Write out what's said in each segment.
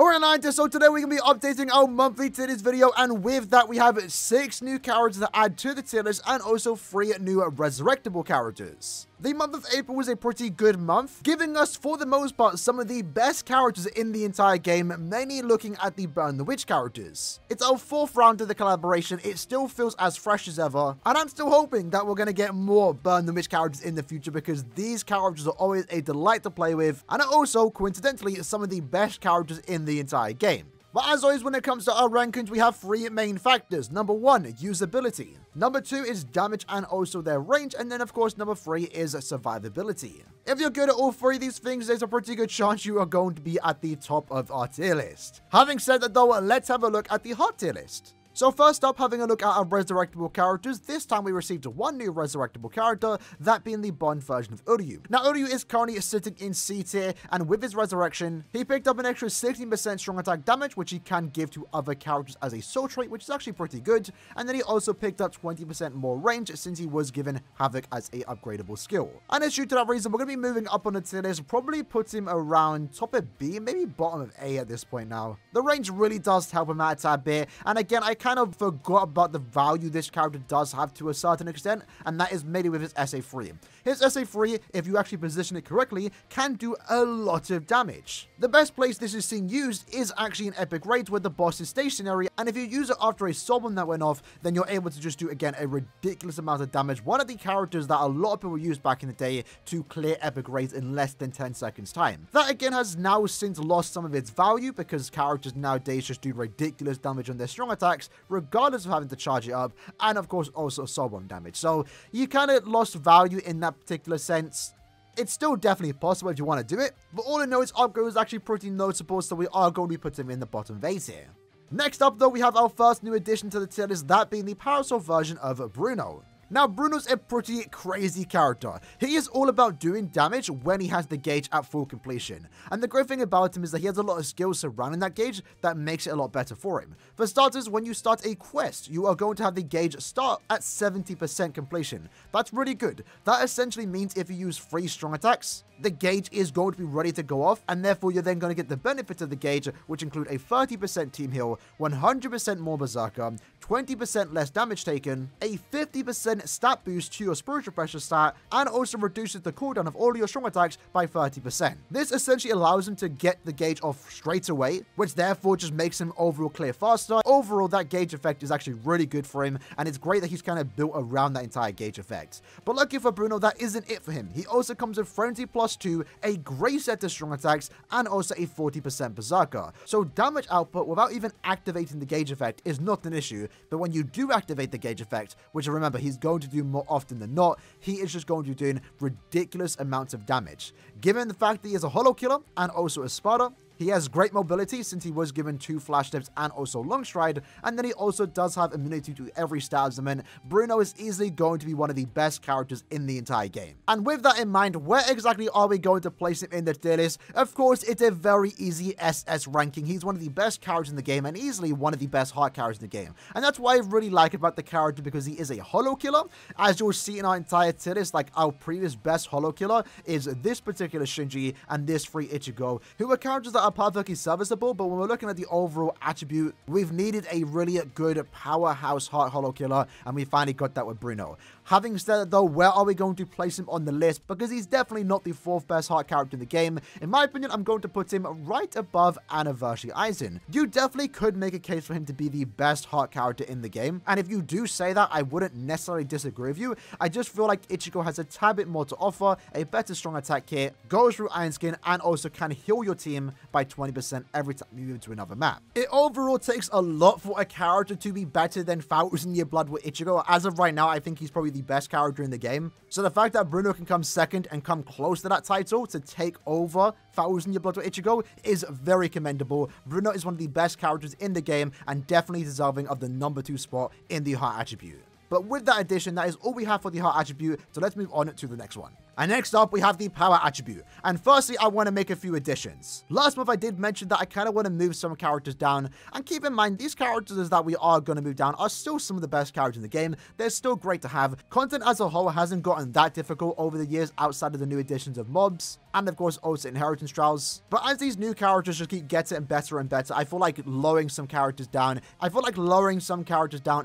Alright, so today we're going to be updating our monthly tier list video, and with that we have 6 new characters to add to the tier list and also 3 new resurrectable characters. The month of April was a pretty good month, giving us, for the most part, some of the best characters in the entire game, mainly looking at the Burn the Witch characters. It's our 4th round of the collaboration, it still feels as fresh as ever, and I'm still hoping that we're going to get more Burn the Witch characters in the future because these characters are always a delight to play with, and are also, coincidentally, some of the best characters in the entire game. But as always, when it comes to our rankings, we have 3 main factors. Number 1, usability. Number 2 is damage and also their range. And then, of course, number 3 is survivability. If you're good at all 3 of these things, there's a pretty good chance you are going to be at the top of our tier list. Having said that, though, let's have a look at the hot tier list. So first up, having a look at our resurrectable characters, this time we received 1 new resurrectable character, that being the Bond version of Uryu. Now Uryu is currently sitting in C tier, and with his resurrection, he picked up an extra 16% strong attack damage, which he can give to other characters as a soul trait, which is actually pretty good, and then he also picked up 20% more range since he was given Havoc as a upgradable skill. And it's due to that reason, we're going to be moving up on the tier list, probably put him around top of B, maybe bottom of A at this point now. The range really does help him out a tad bit, and again, I kind of forgot about the value this character does have to a certain extent, and that is mainly with his SA3. His SA3, if you actually position it correctly, can do a lot of damage. The best place this is seen used is actually in epic raids where the boss is stationary, and if you use it after a soul bomb that went off, then you're able to just do, again, a ridiculous amount of damage. One of the characters that a lot of people used back in the day to clear epic raids in less than 10 seconds time. That again has now since lost some of its value because characters nowadays just do ridiculous damage on their strong attacks, regardless of having to charge it up, and of course also soul bomb damage. So you kind of lost value in that particular sense. It's still definitely possible if you want to do it, but all in all, its upgrade is actually pretty noticeable, so we are going to be putting him in the bottom of A tier. Next up though, we have our first new addition to the tier list, that being the Parasol version of Bruno. Now, Bruno's a pretty crazy character. He is all about doing damage when he has the gauge at full completion. And the great thing about him is that he has a lot of skills surrounding that gauge that makes it a lot better for him. For starters, when you start a quest, you are going to have the gauge start at 70% completion. That's really good. That essentially means if you use 3 strong attacks, the gauge is going to be ready to go off, and therefore you're then going to get the benefits of the gauge, which include a 30% team heal, 100% more berserker, 20% less damage taken, a 50% stat boost to your spiritual pressure stat, and also reduces the cooldown of all your strong attacks by 30%. This essentially allows him to get the gauge off straight away, which therefore just makes him overall clear faster. Overall, that gauge effect is actually really good for him, and it's great that he's kind of built around that entire gauge effect. But lucky for Bruno, that isn't it for him. He also comes with Frenzy +2, a great set of strong attacks, and also a 40% berserker. So damage output without even activating the gauge effect is not an issue, but when you do activate the gauge effect, which remember he's going to do more often than not, he is just going to be doing ridiculous amounts of damage. Given the fact that he is a holo killer and also a Sparta, he has great mobility since he was given 2 flash steps and also long stride, and then he also does have immunity to every stat element. Bruno is easily going to be one of the best characters in the entire game. And with that in mind, where exactly are we going to place him in the tier list? Of course, it's a very easy SS ranking. He's one of the best characters in the game and easily one of the best hard characters in the game. And that's what I really like about the character, because he is a holo killer. As you'll see in our entire tier list, like our previous best holo killer is this particular Shinji and this free Ichigo, who are characters that are perfectly serviceable, but when we're looking at the overall attribute, we've needed a really good powerhouse heart holo killer, and we finally got that with Bruno. Having said that though, where are we going to place him on the list? Because he's definitely not the 4th best heart character in the game. In my opinion, I'm going to put him right above Anniversary Aizen. You definitely could make a case for him to be the best heart character in the game, and if you do say that, I wouldn't necessarily disagree with you. I just feel like Ichigo has a tad bit more to offer, a better strong attack kit, goes through Iron Skin, and also can heal your team by 20% every time you move to another map. It overall takes a lot for a character to be better than 1000 Year Blood with Ichigo. As of right now, I think he's probably the best character in the game. So the fact that Bruno can come second and come close to that title to take over 1000 Year Blood with Ichigo is very commendable. Bruno is one of the best characters in the game and definitely deserving of the number 2 spot in the heart attribute. But with that addition, that is all we have for the heart attribute, so let's move on to the next one. And next up, we have the power attribute. And firstly, I want to make a few additions. Last month, I did mention that I kind of want to move some characters down. And keep in mind, these characters that we are going to move down are still some of the best characters in the game. They're still great to have. Content as a whole hasn't gotten that difficult over the years outside of the new additions of mobs. And of course, also inheritance trials. But as these new characters just keep getting better and better, I feel like lowering some characters down is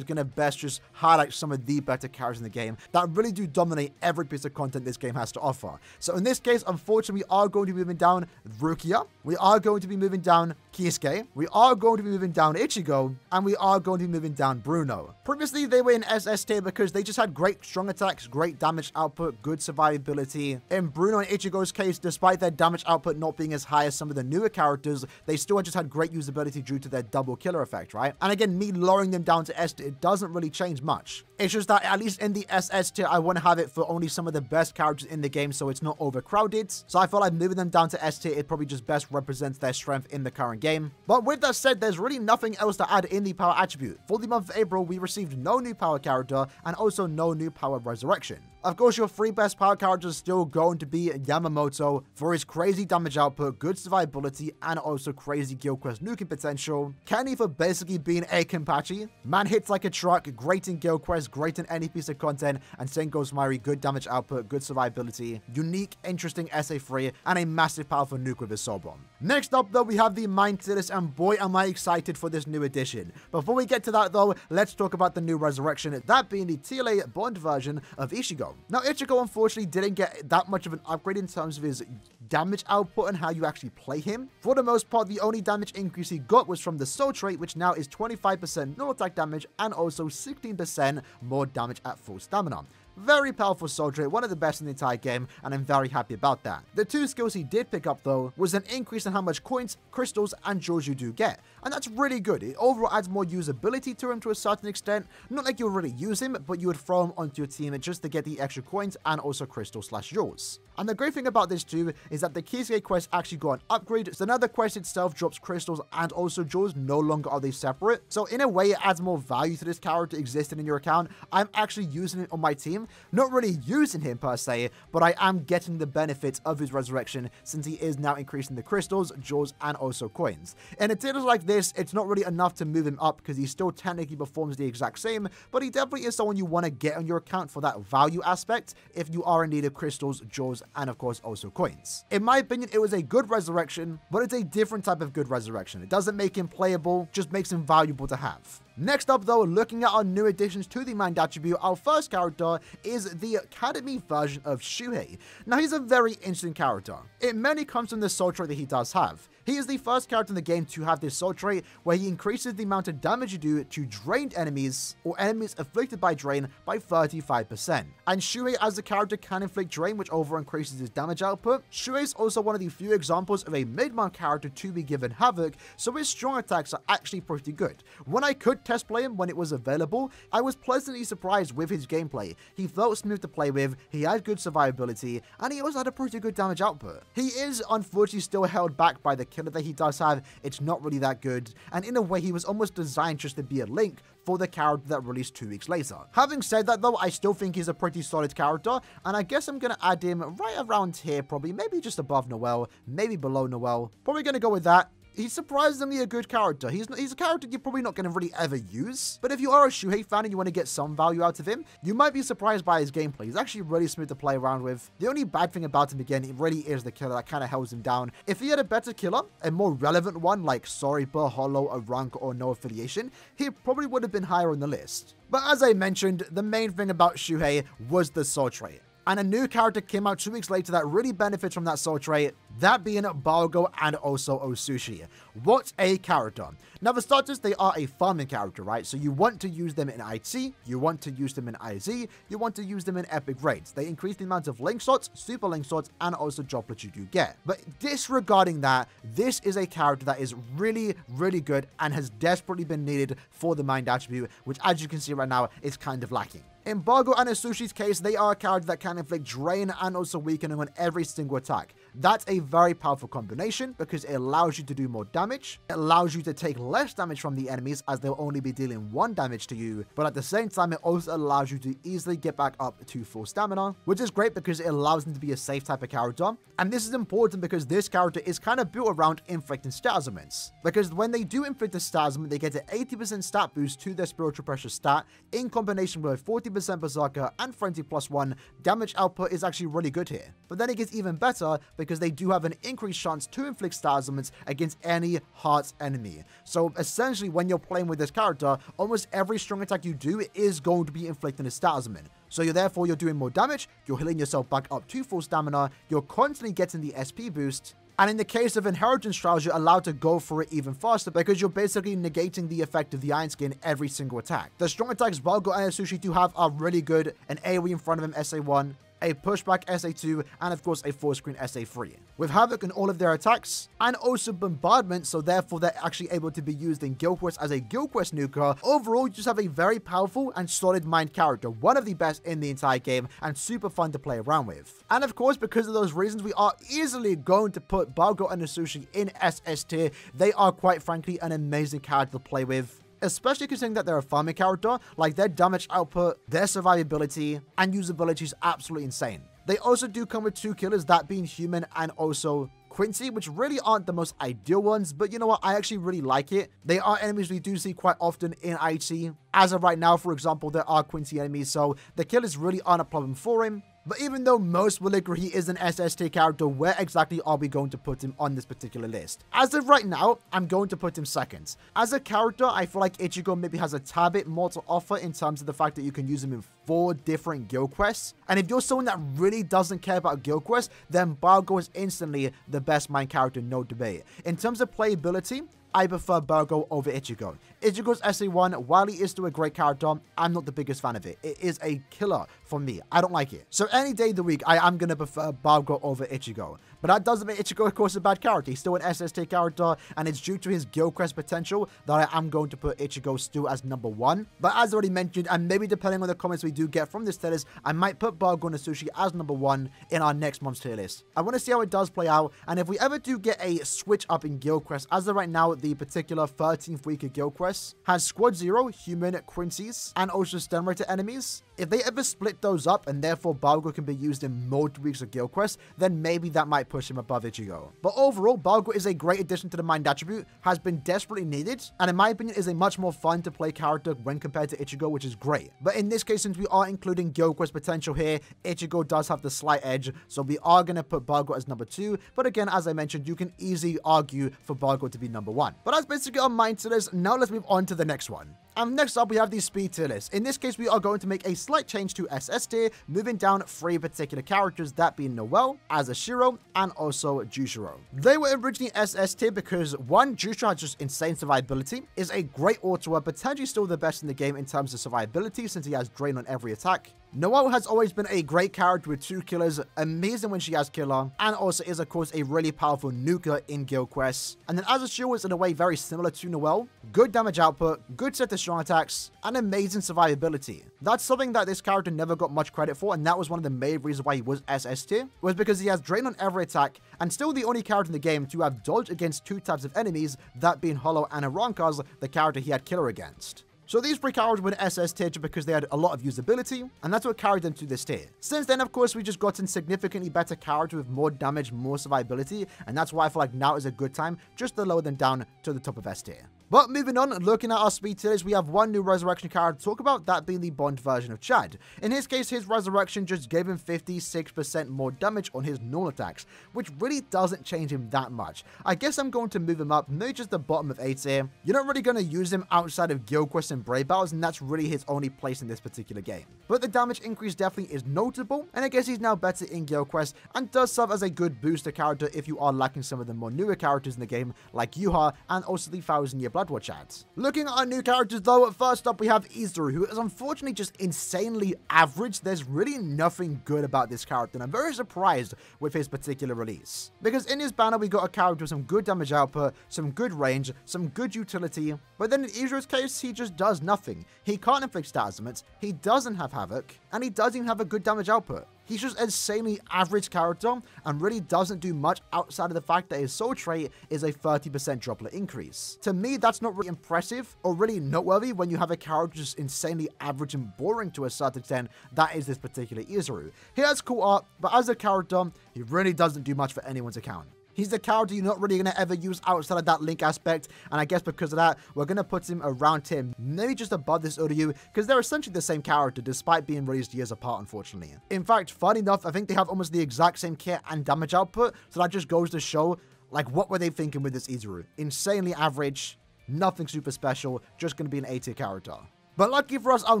going to best just highlight some of the better characters in the game that really do dominate every piece of content this game has to offer. So in this case, unfortunately, we are going to be moving down Rukia. We are going to be moving down Kisuke. We are going to be moving down Ichigo. And we are going to be moving down Bruno. Previously, they were in SS tier because they just had great strong attacks, great damage output, good survivability. In Bruno and Ichigo's case, despite their damage output not being as high as some of the newer characters, they still just had great usability due to their double killer effect, right? And again, me lowering them down to S tier, it doesn't really change much. It's just that at least in the SS tier, I want to have it for only some of the best characters in the game so it's not overcrowded. So I feel like moving them down to S tier, it probably just best represents their strength in the current game. But with that said, there's really nothing else to add in the power attribute. For the month of April, we received no new power character and also no new power resurrection. Of course, your 3 best power characters are still going to be Yamamoto for his crazy damage output, good survivability, and also crazy guild quest nuking potential. Kenny for basically being a Kenpachi. Man hits like a truck, great in guild quest, great in any piece of content, and Sengo's Mairi, good damage output, good survivability, unique, interesting SA3, and a massive powerful nuke with his soul bomb. Next up though, we have the Mind Tilis, and boy am I excited for this new addition. Before we get to that though, let's talk about the new resurrection, that being the TLA Bond version of Ichigo. Now, Ichigo unfortunately didn't get that much of an upgrade in terms of his damage output and how you actually play him. For the most part, the only damage increase he got was from the soul trait, which now is 25% normal attack damage and also 16% more damage at full stamina. Very powerful soul trait, one of the best in the entire game, and I'm very happy about that. The 2 skills he did pick up though was an increase in how much coins, crystals, and jewels you do get. And that's really good. It overall adds more usability to him to a certain extent. Not like you would really use him, but you would throw him onto your team just to get the extra coins and also crystals/jewels. And the great thing about this too is that the Kisuke quest actually got an upgrade, so now the quest itself drops crystals and also jewels, no longer are they separate. So in a way, it adds more value to this character existing in your account. I'm actually using it on my team. Not really using him per se, but I am getting the benefits of his resurrection since he is now increasing the crystals, jewels, and also coins. In a tier like this, it's not really enough to move him up because he still technically performs the exact same, but he definitely is someone you want to get on your account for that value aspect if you are in need of crystals, jewels, and of course also coins. In my opinion, it was a good resurrection, but it's a different type of good resurrection. It doesn't make him playable, just makes him valuable to have. Next up though, looking at our new additions to the Mind attribute, our first character is the Academy version of Shuhei. Now he's a very interesting character. It mainly comes from the soul trait that he does have. He is the first character in the game to have this soul trait where he increases the amount of damage you do to drained enemies or enemies afflicted by drain by 35%. And Shuhei as the character can inflict drain, which over increases his damage output. Shuhei is also one of the few examples of a mid-mount character to be given havoc, so his strong attacks are actually pretty good. When I could test play him when it was available, I was pleasantly surprised with his gameplay. He felt smooth to play with, he had good survivability, and he also had a pretty good damage output. He is unfortunately still held back by the killer that he does have. It's not really that good, and in a way he was almost designed just to be a link for the character that released 2 weeks later. Having said that though, I still think he's a pretty solid character, and I guess I'm gonna add him right around here, probably maybe just above Noel, maybe below Noel. Probably gonna go with that. He's surprisingly a good character. He's a character you're probably not going to really ever use, but if you are a Shuhei fan and you want to get some value out of him, you might be surprised by his gameplay. He's actually really smooth to play around with. The only bad thing about him, again, it really is the killer that kind of holds him down. If he had a better killer, a more relevant one like Soriba, Hollow, Aranka, or No Affiliation, he probably would have been higher on the list. But as I mentioned, the main thing about Shuhei was the soul trait. And a new character came out 2 weeks later that really benefits from that soul trait, that being Baogo and also Osushi. What a character. Now, for starters, they are a farming character, right? So you want to use them in IT, you want to use them in IZ, you want to use them in epic raids. They increase the amount of link slots, super link slots, and also droplets you do get. But disregarding that, this is a character that is really, really good and has desperately been needed for the Mind attribute, which as you can see right now, is kind of lacking. In Baogo and Osushi's case, they are a character that can inflict drain and also weakening on every single attack. That's a very powerful combination because it allows you to do more damage. It allows you to take less damage from the enemies as they'll only be dealing 1 damage to you. But at the same time, it also allows you to easily get back up to full stamina, which is great because it allows them to be a safe type of character. And this is important because this character is kind of built around inflicting stat ailments. Because when they do inflict a stat ailment, they get an 80% stat boost to their spiritual pressure stat in combination with 40% berserker and frenzy +1. Damage output is actually really good here. But then it gets even better because they do have an increased chance to inflict stat ailments against any hearts enemy. So essentially, when you're playing with this character, almost every strong attack you do is going to be inflicting a stat ailment. So therefore you're doing more damage, you're healing yourself back up to full stamina, you're constantly getting the SP boost, and in the case of inheritance trials, you're allowed to go for it even faster because you're basically negating the effect of the Iron Skin every single attack. The strong attacks Balgo and Atsushi do have are really good: an AoE in front of him, SA1, a pushback SA2, and of course a full screen SA3. With Havoc in all of their attacks, and also Bombardment, so therefore they're actually able to be used in Guild Quest as a Guild Quest nuker. Overall, you just have a very powerful and solid mind character, one of the best in the entire game, and super fun to play around with. And of course, because of those reasons, we are easily going to put Balgo and Atsushi in SS tier. They are quite frankly an amazing character to play with, especially considering that they're a farming character. Like, their damage output, their survivability, and usability is absolutely insane. They also do come with 2 killers, that being Human and also Quincy, which really aren't the most ideal ones, but you know what, I actually really like it. They are enemies we do see quite often in IHC. As of right now, for example, there are Quincy enemies, so the killers really aren't a problem for him. But even though most will agree he is an SS tier character, where exactly are we going to put him on this particular list? As of right now, I'm going to put him second. As a character, I feel like Ichigo maybe has a tad bit more to offer in terms of the fact that you can use him in 4 different guild quests. And if you're someone that really doesn't care about guild quests, then Balgo is instantly the best main character, no debate. In terms of playability, I prefer Balgo over Ichigo. Ichigo's SA1, while he is still a great character, I'm not the biggest fan of it. It is a killer for me. I don't like it. So any day of the week, I am going to prefer Balgo over Ichigo. But that doesn't make Ichigo, of course, a bad character. He's still an SS tier character, and it's due to his guild quest potential that I am going to put Ichigo still as number 1. But as already mentioned, and maybe depending on the comments we do get from this tier list, I might put Balgo and Atsushi as number 1 in our next month's tier list. I want to see how it does play out, and if we ever do get a switch up in guild quests, as of right now, the particular 13th week of guild quests has Squad 0, Human, Quincy's, and also Stemrator enemies. If they ever split those up and therefore Balgo can be used in multiple weeks of guild quests, then maybe that might push him above Ichigo. But overall, Balgo is a great addition to the mind attribute, has been desperately needed, and in my opinion is a much more fun to play character when compared to Ichigo, which is great. But in this case, since we are including guild quest potential here, Ichigo does have the slight edge, so we are going to put Balgo as number 2. But again, as I mentioned, you can easily argue for Balgo to be number 1. But that's basically our mind tier list. Now let's move on to the next one. And next up, we have the speed tier list. In this case, we are going to make a slight change to SS tier, moving down 3 particular characters, that being Noelle, Azashiro, and also Jushiro. They were originally SS tier because 1, Jushiro has just insane survivability, is a great auto, potentially still the best in the game in terms of survivability since he has Drain on every attack. Noelle has always been a great character with 2 killers, amazing when she has killer, and also is of course a really powerful nuker in guild quests. And then Azashiro is in a way very similar to Noelle, good damage output, good set of strong attacks, and amazing survivability. That's something that this character never got much credit for, and that was one of the main reasons why he was SS tier, was because he has Drain on every attack, and still the only character in the game to have dodge against 2 types of enemies, that being Hollow and Arankas, the character he had killer against. So these 3 characters were in SS tier just because they had a lot of usability, and that's what carried them to this tier. Since then, of course, we just gotten significantly better characters with more damage, more survivability, and that's why I feel like now is a good time just to lower them down to the top of S tier. But moving on, looking at our speed tiers, we have one new resurrection character to talk about, that being the Bond version of Chad. In his case, his resurrection just gave him 56% more damage on his normal attacks, which really doesn't change him that much. I guess I'm going to move him up, maybe just the bottom of A tier. You're not really going to use him outside of guild quests and brave battles, and that's really his only place in this particular game. But the damage increase definitely is notable, and I guess he's now better in guild quests, and does serve as a good booster character if you are lacking some of the more newer characters in the game, like Yuha, and also the 1000-year Blood War Chads. Looking at our new characters though, first up we have Izuru, who is unfortunately just insanely average. There's really nothing good about this character, and I'm very surprised with his particular release. Because in his banner we got a character with some good damage output, some good range, some good utility, but then in Izuru's case, he just does nothing. He can't inflict stat ailments, he doesn't have Havoc, and he doesn't even have a good damage output. He's just an insanely average character and really doesn't do much outside of the fact that his soul trait is a 30% droplet increase. To me, that's not really impressive or really noteworthy when you have a character just insanely average and boring to a certain extent that is this particular Izuru. He has cool art, but as a character, he really doesn't do much for anyone's account. He's the character you're not really going to ever use outside of that Link aspect, and I guess because of that, we're going to put him around him, maybe just above this Uryu, because they're essentially the same character despite being released years apart, unfortunately. In fact, funny enough, I think they have almost the exact same kit and damage output, so that just goes to show, like, what were they thinking with this Izuru? Insanely average, nothing super special, just going to be an A-tier character. But lucky for us, our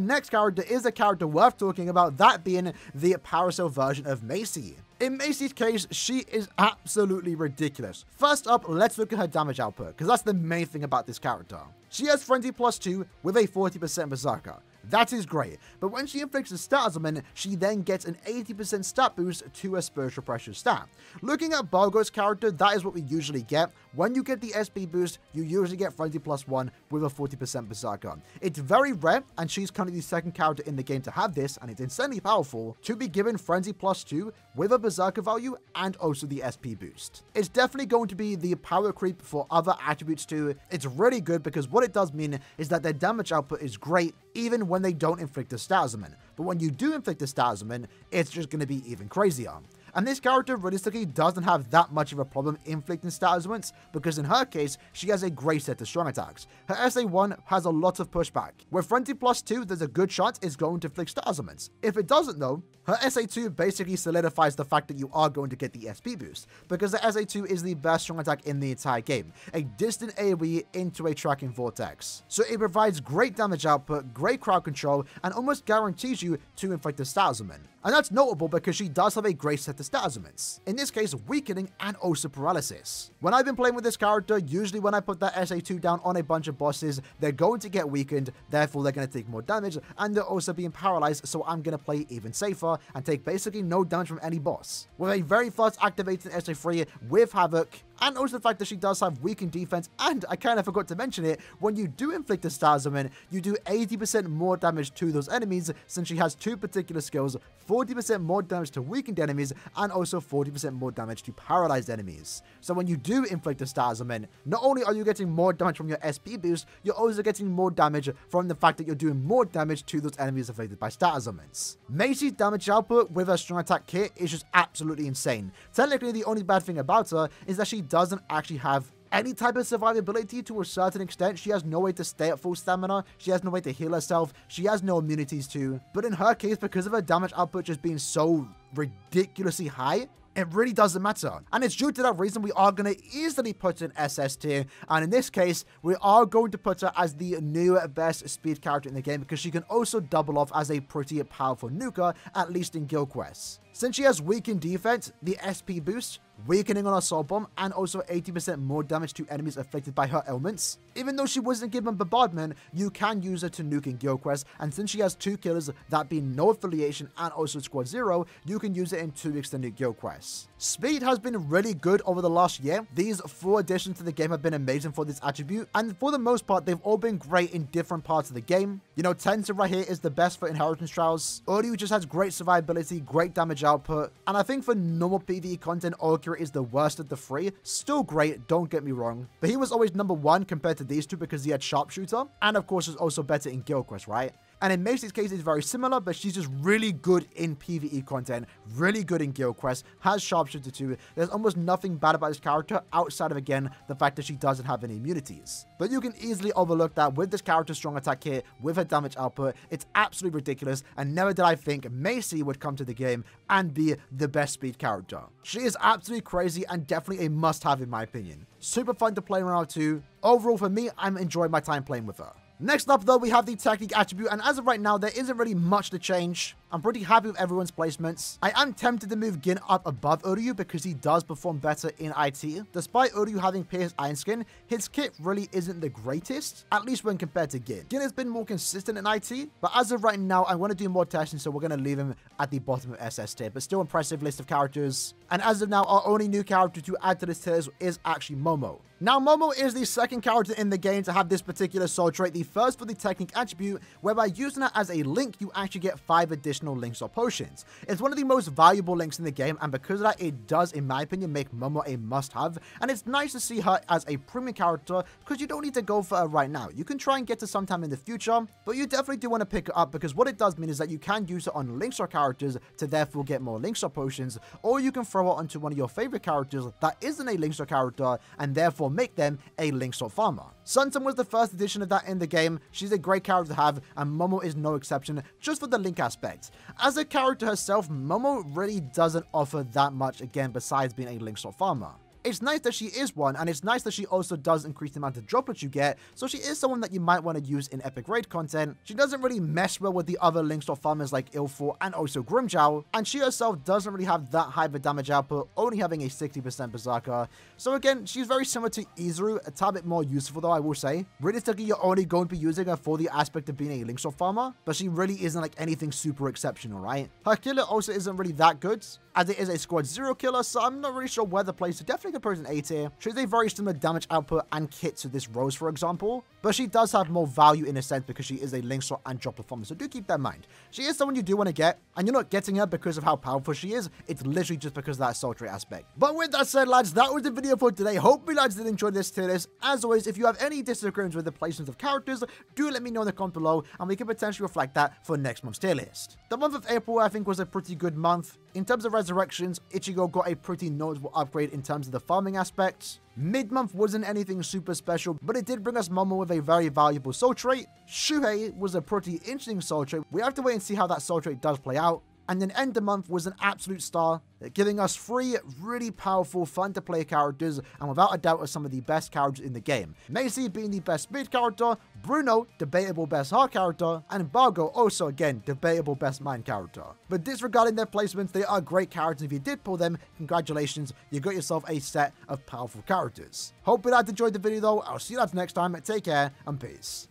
next character is a character worth talking about, that being the Parasol version of Macy. In Macy's case, she is absolutely ridiculous. First up, let's look at her damage output, because that's the main thing about this character. She has Frenzy +2 with a 40% Berserker. That is great, but when she inflicts a stat element, she then gets an 80% stat boost to a Spiritual Pressure stat. Looking at Bargo's character, that is what we usually get. When you get the SP boost, you usually get Frenzy +1 with a 40% Berserker. It's very rare, and she's currently the second character in the game to have this, and it's insanely powerful to be given Frenzy +2 with a Berserker value and also the SP boost. It's definitely going to be the power creep for other attributes too. It's really good because what it does mean is that their damage output is great even when they don't inflict a statusman. But when you do inflict a statusman, it's just going to be even crazier. And this character realistically doesn't have that much of a problem inflicting statusments because in her case, she has a great set of strong attacks. Her SA1 has a lot of pushback. With Frenzy +2, there's a good chance it's going to inflict statusments. If it doesn't though, her SA2 basically solidifies the fact that you are going to get the SP boost, because the SA2 is the best strong attack in the entire game, a distant AoE into a tracking vortex. So it provides great damage output, great crowd control, and almost guarantees you to inflict a statusman. And that's notable because she does have a great set of statusments, in this case weakening and also paralysis. When I've been playing with this character, usually when I put that SA2 down on a bunch of bosses, they're going to get weakened, therefore they're going to take more damage, and they're also being paralyzed, so I'm going to play even safer and take basically no damage from any boss. With a very fast activated SA3 with Havoc, and also the fact that she does have weakened defense, and I kind of forgot to mention it, when you do inflict a statusman, you do 80% more damage to those enemies since she has two particular skills, 40% more damage to weakened enemies, and also 40% more damage to paralyzed enemies. So when you do inflict a statusman, not only are you getting more damage from your SP boost, you're also getting more damage from the fact that you're doing more damage to those enemies affected by statusmans. Macy's damage output with her strong attack kit is just absolutely insane. Technically, the only bad thing about her is that she doesn't actually have any type of survivability to a certain extent. She has no way to stay at full stamina, she has no way to heal herself, she has no immunities too. But in her case, because of her damage output just being so ridiculously high, it really doesn't matter. And it's due to that reason we are going to easily put her in SS tier. And in this case, we are going to put her as the new best speed character in the game because she can also double off as a pretty powerful nuker, at least in guild quests. Since she has weakened defense, the SP boost, weakening on her soul bomb, and also 80% more damage to enemies affected by her ailments. Even though she wasn't given bombardment, you can use her to nuke in guild quests, and since she has 2 killers, that being no affiliation and also squad 0, you can use it in 2 extended guild quests. Speed has been really good over the last year. These 4 additions to the game have been amazing for this attribute, and for the most part, they've all been great in different parts of the game. You know, Tensor right here is the best for inheritance trials. Uryu just has great survivability, great damage output, and I think for normal PvE content, Aaroniero is the worst of the 3. Still great, don't get me wrong, but he was always number 1 compared to these 2 because he had Sharpshooter, and of course was also better in guild quests, right? And in Macy's case, it's very similar, but she's just really good in PvE content, really good in guild quests, has Sharpshooter too. There's almost nothing bad about this character outside of, again, the fact that she doesn't have any immunities. But you can easily overlook that with this character's strong attack kit, with her damage output. It's absolutely ridiculous, and never did I think Macy would come to the game and be the best speed character. She is absolutely crazy and definitely a must-have in my opinion. Super fun to play around too. Overall, for me, I'm enjoying my time playing with her. Next up though, we have the technique attribute, and as of right now, there isn't really much to change. I'm pretty happy with everyone's placements. I am tempted to move Gin up above Uryu because he does perform better in IT. Despite Uryu having pierced iron skin, his kit really isn't the greatest, at least when compared to Gin. Gin has been more consistent in IT, but as of right now, I want to do more testing, so we're going to leave him at the bottom of SS tier, but still impressive list of characters. And as of now, our only new character to add to this tier is actually Momo. Now, Momo is the second character in the game to have this particular soul trait, the first for the technique attribute, whereby using it as a link, you actually get 5 additional additional links or potions. It's one of the most valuable links in the game, and because of that, it does, in my opinion, make Momo a must-have, and it's nice to see her as a premium character because you don't need to go for her right now. You can try and get her sometime in the future, but you definitely do want to pick her up because what it does mean is that you can use her on links or characters to therefore get more links or potions, or you can throw her onto one of your favorite characters that isn't a links or character and therefore make them a links or farmer. Sunsun was the first edition of that in the game. She's a great character to have, and Momo is no exception just for the link aspect. As a character herself, Momo really doesn't offer that much again besides being a links or farmer. It's nice that she is one, and it's nice that she also does increase the amount of droplets you get, so she is someone that you might want to use in epic raid content. She doesn't really mess well with the other links or farmers like Ilfor and also Grimjow, and she herself doesn't really have that high of a damage output, only having a 60% berserker. So again, she's very similar to Izuru, a tad bit more useful though, I will say. Realistically, you're only going to be using her for the aspect of being a links or farmer, but she really isn't like anything super exceptional, right? Her killer also isn't really that good, as it is a squad 0 killer, so I'm not really sure where to place her. Definitely could put her in A tier. She has a very similar damage output and kit to this Rose, for example, but she does have more value in a sense because she is a links or and droplet farmer, so do keep that in mind. She is someone you do want to get, and you're not getting her because of how powerful she is. It's literally just because of that sultry aspect. But with that said, lads, that was the video for today. Hope you lads did enjoy this tier list. As always, if you have any disagreements with the placement of characters, do let me know in the comments below, and we can potentially reflect that for next month's tier list. The month of April, I think, was a pretty good month. In terms of resurrections, Ichigo got a pretty noticeable upgrade in terms of the farming aspects. Mid-month wasn't anything super special, but it did bring us Momo with a very valuable soul trait. Shuhei was a pretty interesting soul trait. We have to wait and see how that soul trait does play out. And then end of month was an absolute star, giving us 3 really powerful, fun to play characters, and without a doubt are some of the best characters in the game. Macy being the best mid character, Bruno, debatable best hard character, and Bargo also again, debatable best mind character. But disregarding their placements, they are great characters. If you did pull them, congratulations, you got yourself a set of powerful characters. Hope you guys enjoyed the video though. I'll see you guys next time. Take care and peace.